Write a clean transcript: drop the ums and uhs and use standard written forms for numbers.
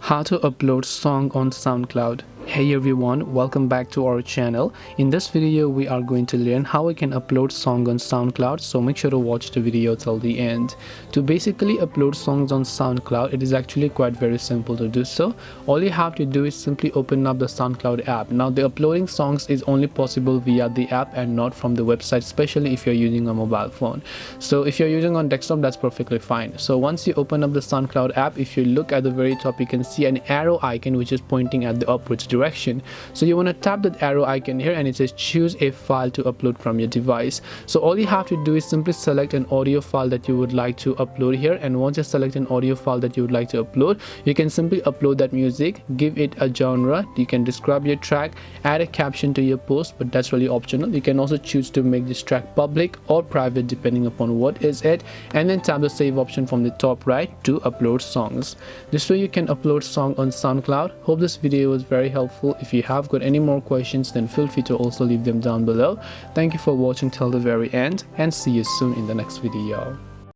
How to upload song on SoundCloud. Hey everyone, welcome back to our channel. In this video we are going to learn how we can upload song on SoundCloud, so make sure to watch the video till the end. To basically upload songs on SoundCloud, it is actually quite very simple to do so. All you have to do is simply open up the SoundCloud app. Now the uploading songs is only possible via the app and not from the website, especially if you're using a mobile phone. So if you're using on desktop, that's perfectly fine. So once you open up the SoundCloud app, if you look at the very top, you can see an arrow icon which is pointing at the upwards direction. So you want to tap that arrow icon here and it says choose a file to upload from your device. So all you have to do is simply select an audio file that you would like to upload here, and once you select an audio file that you would like to upload, you can simply upload that music, give it a genre, you can describe your track, add a caption to your post, but that's really optional. You can also choose to make this track public or private depending upon what is it, and then tap the save option from the top right to upload songs. This way you can upload song on SoundCloud. Hope this video was very helpful. If you have got any more questions, then feel free to also leave them down below. Thank you for watching till the very end, and see you soon in the next video.